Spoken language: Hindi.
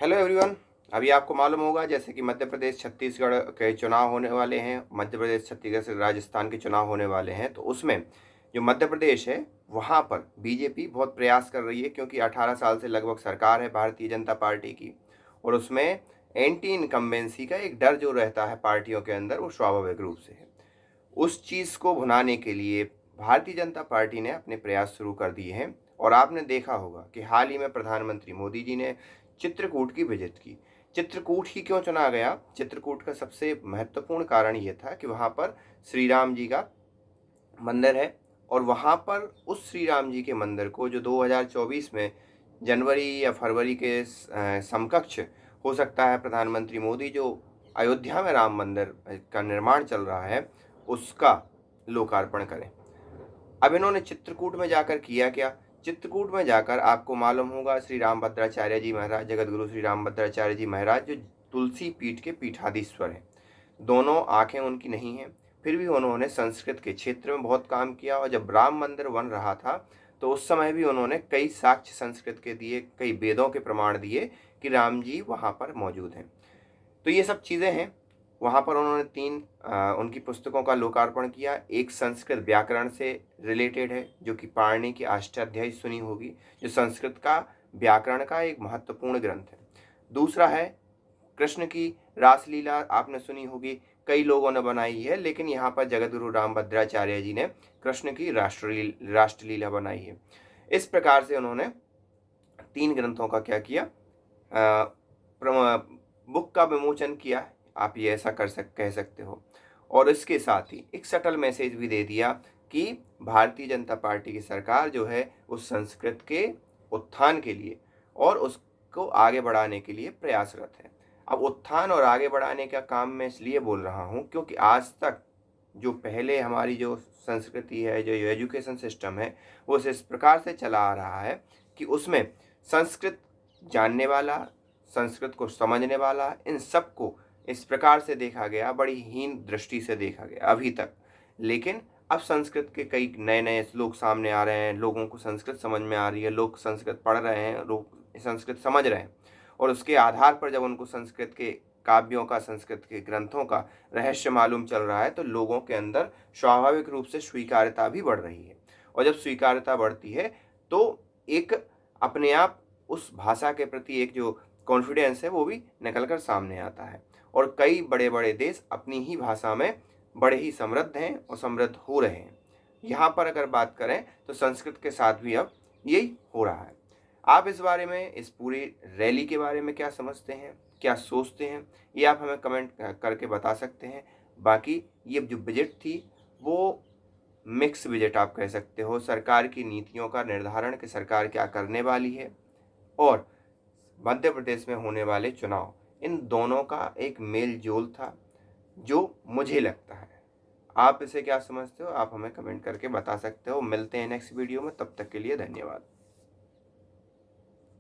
Hello everyone. अभी आपको मालूम होगा जैसे कि मध्य प्रदेश छत्तीसगढ़ के चुनाव होने वाले हैं, मध्य प्रदेश छत्तीसगढ़ से राजस्थान के चुनाव होने वाले हैं। तो उसमें जो मध्य प्रदेश है वहाँ पर बीजेपी बहुत प्रयास कर रही है, क्योंकि 18 साल से लगभग सरकार है भारतीय जनता पार्टी की। और उसमें एंटी इनकम्बेंसी का एक डर जो रहता है पार्टियों के अंदर, वो स्वाभाविक रूप से है। उस चीज़ को भुनाने के लिए भारतीय जनता पार्टी ने अपने प्रयास शुरू कर दिए हैं। और आपने देखा होगा कि हाल ही में प्रधानमंत्री मोदी जी ने चित्रकूट की विजिट की। चित्रकूट ही क्यों चुना गया? चित्रकूट का सबसे महत्वपूर्ण कारण ये था कि वहाँ पर श्री राम जी का मंदिर है। और वहाँ पर उस श्री राम जी के मंदिर को जो 2024 में जनवरी या फरवरी के समकक्ष हो सकता है, प्रधानमंत्री मोदी जो अयोध्या में राम मंदिर का निर्माण चल रहा है उसका लोकार्पण करें। अब इन्होंने चित्रकूट में जाकर किया क्या? चित्रकूट में जाकर आपको मालूम होगा श्री रामभद्राचार्य जी महाराज, जगत गुरु श्री रामभद्राचार्य जी महाराज जो तुलसी पीठ के पीठाधीश्वर हैं, दोनों आंखें उनकी नहीं हैं, फिर भी उन्होंने संस्कृत के क्षेत्र में बहुत काम किया। और जब राम मंदिर बन रहा था तो उस समय भी उन्होंने कई साक्ष्य संस्कृत के दिए, कई वेदों के प्रमाण दिए कि राम जी वहाँ पर मौजूद हैं। तो ये सब चीज़ें हैं। वहाँ पर उन्होंने उनकी पुस्तकों का लोकार्पण किया। एक संस्कृत व्याकरण से रिलेटेड है जो कि पाणिनि की अष्टाध्यायी सुनी होगी, जो संस्कृत का व्याकरण का एक महत्वपूर्ण ग्रंथ है। दूसरा है कृष्ण की रासलीला, आपने सुनी होगी, कई लोगों ने बनाई है, लेकिन यहाँ पर जगतगुरु रामभद्राचार्य जी ने कृष्ण की राष्ट्रलीला बनाई है। इस प्रकार से उन्होंने 3 ग्रंथों का क्या किया, बुक का विमोचन किया, आप ये ऐसा कह सकते हो। और इसके साथ ही एक सटल मैसेज भी दे दिया कि भारतीय जनता पार्टी की सरकार जो है उस संस्कृत के उत्थान के लिए और उसको आगे बढ़ाने के लिए प्रयासरत है। अब उत्थान और आगे बढ़ाने का काम मैं इसलिए बोल रहा हूँ क्योंकि आज तक जो पहले हमारी जो संस्कृति है, जो एजुकेशन सिस्टम है, वो इस प्रकार से चला आ रहा है कि उसमें संस्कृत जानने वाला, संस्कृत को समझने वाला, इन सबको इस प्रकार से देखा गया, बड़ी हीन दृष्टि से देखा गया अभी तक। लेकिन अब संस्कृत के कई नए नए श्लोक सामने आ रहे हैं, लोगों को संस्कृत समझ में आ रही है, लोग संस्कृत पढ़ रहे हैं, लोग संस्कृत समझ रहे हैं। और उसके आधार पर जब उनको संस्कृत के काव्यों का, संस्कृत के ग्रंथों का रहस्य मालूम चल रहा है, तो लोगों के अंदर स्वाभाविक रूप से स्वीकार्यता भी बढ़ रही है। और जब स्वीकार्यता बढ़ती है तो एक अपने आप उस भाषा के प्रति एक जो कॉन्फिडेंस है वो भी निकल कर सामने आता है। और कई बड़े बड़े देश अपनी ही भाषा में बड़े ही समृद्ध हैं और समृद्ध हो रहे हैं। यहाँ पर अगर बात करें तो संस्कृत के साथ भी अब यही हो रहा है। आप इस बारे में, इस पूरी रैली के बारे में क्या समझते हैं, क्या सोचते हैं, ये आप हमें कमेंट करके बता सकते हैं। बाकी ये जो बजट थी वो मिक्स बजट आप कह सकते हो, सरकार की नीतियों का निर्धारण कि सरकार क्या करने वाली है और मध्य प्रदेश में होने वाले चुनाव, इन दोनों का एक मेल जोल था जो मुझे लगता है। आप इसे क्या समझते हो, आप हमें कमेंट करके बता सकते हो। मिलते हैं नेक्स्ट वीडियो में, तब तक के लिए धन्यवाद।